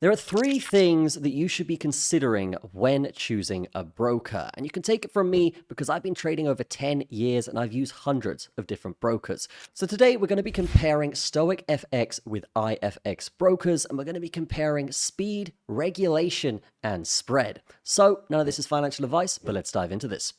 There are three things that you should be considering when choosing a broker. And you can take it from me because I've been trading over 10 years and I've used hundreds of different brokers. So today we're going to be comparing Stoic FX with IFX Brokers, and we're going to be comparing speed, regulation, and spread. So none of this is financial advice, but let's dive into this.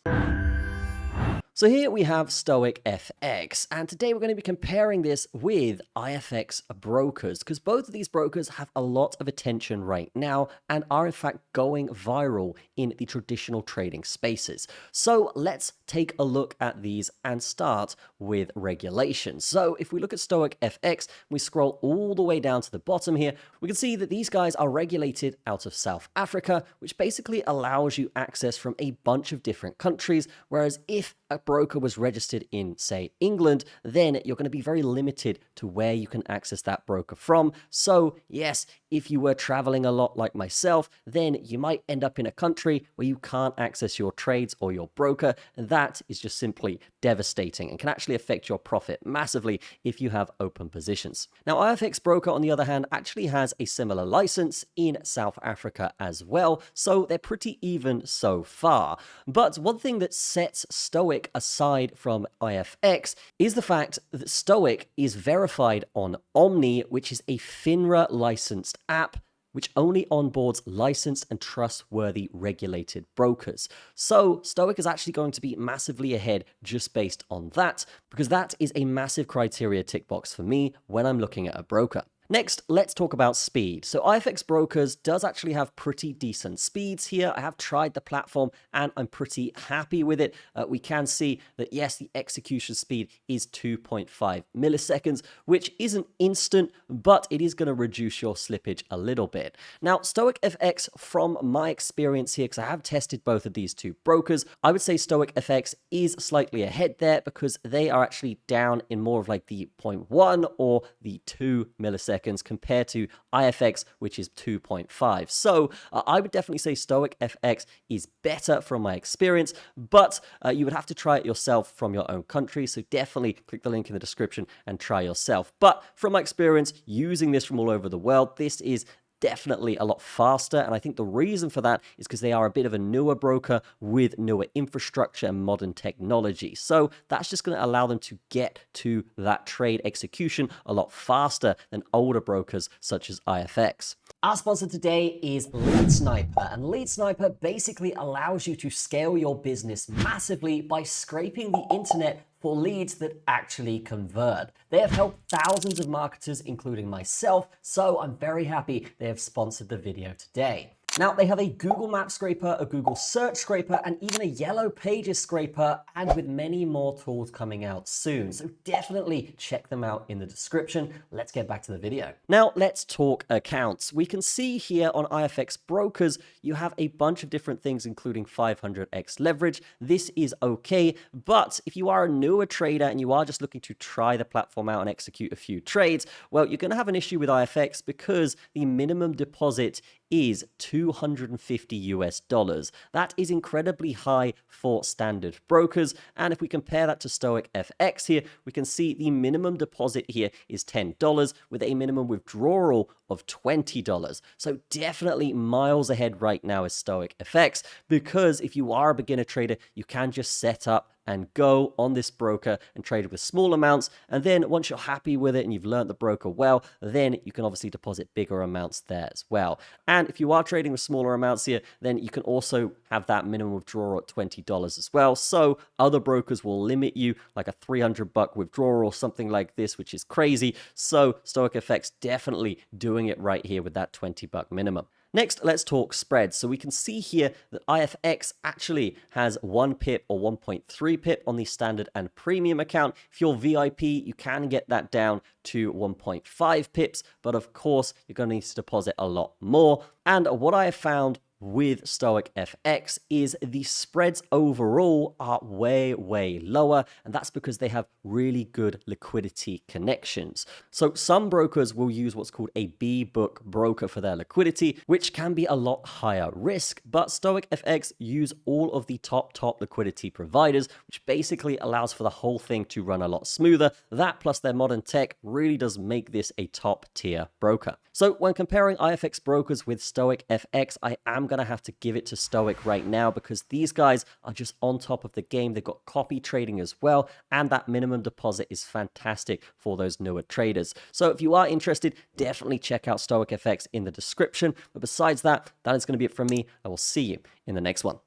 So here we have Stoic FX, and today we're going to be comparing this with IFX Brokers, because both of these brokers have a lot of attention right now and are in fact going viral in the traditional trading spaces. So let's take a look at these and start with regulation. So if we look at Stoic FX, we scroll all the way down to the bottom here, we can see that these guys are regulated out of South Africa, which basically allows you access from a bunch of different countries, whereas if a broker was registered in, say, England, then you're going to be very limited to where you can access that broker from. So yes, if you were traveling a lot like myself, then you might end up in a country where you can't access your trades or your broker. And that is just simply devastating and can actually affect your profit massively if you have open positions. Now, IFX Broker, on the other hand, actually has a similar license in South Africa as well. So they're pretty even so far. But one thing that sets Stoic aside from IFX is the fact that Stoic is verified on Omni, which is a FINRA licensed app which only onboards licensed and trustworthy regulated brokers. So Stoic is actually going to be massively ahead just based on that, because that is a massive criteria tick box for me when I'm looking at a broker. Next, let's talk about speed. So IFX Brokers does actually have pretty decent speeds here. I have tried the platform and I'm pretty happy with it. We can see that yes, the execution speed is 2.5 milliseconds, which isn't instant, but it is going to reduce your slippage a little bit. Now, Stoic FX, from my experience here, because I have tested both of these two brokers, I would say Stoic FX is slightly ahead there because they are actually down in more of like the 0.1 or the 2 milliseconds compared to IFX, which is 2.5. So I would definitely say Stoic FX is better from my experience, but you would have to try it yourself from your own country. So definitely click the link in the description and try yourself. But from my experience using this from all over the world, this is definitely a lot faster, and I think the reason for that is because they are a bit of a newer broker with newer infrastructure and modern technology. So that's just going to allow them to get to that trade execution a lot faster than older brokers such as IFX. Our sponsor today is Lead Sniper, and Lead Sniper basically allows you to scale your business massively by scraping the internet for leads that actually convert. They have helped thousands of marketers, including myself, so I'm very happy they have sponsored the video today. Now, they have a Google Map scraper, a Google search scraper, and even a Yellow Pages scraper, and with many more tools coming out soon. So definitely check them out in the description. Let's get back to the video. Now, let's talk accounts. We can see here on IFX Brokers, you have a bunch of different things, including 500x leverage. This is okay, but if you are a newer trader and you are just looking to try the platform out and execute a few trades, well, you're going to have an issue with IFX because the minimum deposit is $250. That is incredibly high for standard brokers. And if we compare that to Stoic FX here, we can see the minimum deposit here is $10 with a minimum withdrawal of $20. So definitely miles ahead right now is Stoic FX, because if you are a beginner trader, you can just set up and go on this broker and trade with small amounts. And then once you're happy with it and you've learned the broker well, then you can obviously deposit bigger amounts there as well. And if you are trading with smaller amounts here, then you can also have that minimum withdrawal at $20 as well. So other brokers will limit you like a $300 withdrawal or something like this, which is crazy. So Stoic FX definitely doing it right here with that $20 minimum. Next, let's talk spreads. So we can see here that IFX actually has 1 pip or 1.3 pip on the standard and premium account. If you're VIP, you can get that down to 1.5 pips, but of course, you're going to need to deposit a lot more. And what I have found with Stoic FX is the spreads overall are way, way lower, and that's because they have really good liquidity connections. So some brokers will use what's called a B-book broker for their liquidity, which can be a lot higher risk, but Stoic FX use all of the top liquidity providers, which basically allows for the whole thing to run a lot smoother. That plus their modern tech really does make this a top tier broker. So when comparing IFX Brokers with Stoic FX, I am going to have to give it to Stoic right now because these guys are just on top of the game. They've got copy trading as well, and that minimum deposit is fantastic for those newer traders. So if you are interested, definitely check out Stoic FX in the description. But besides that, that is going to be it from me. I will see you in the next one.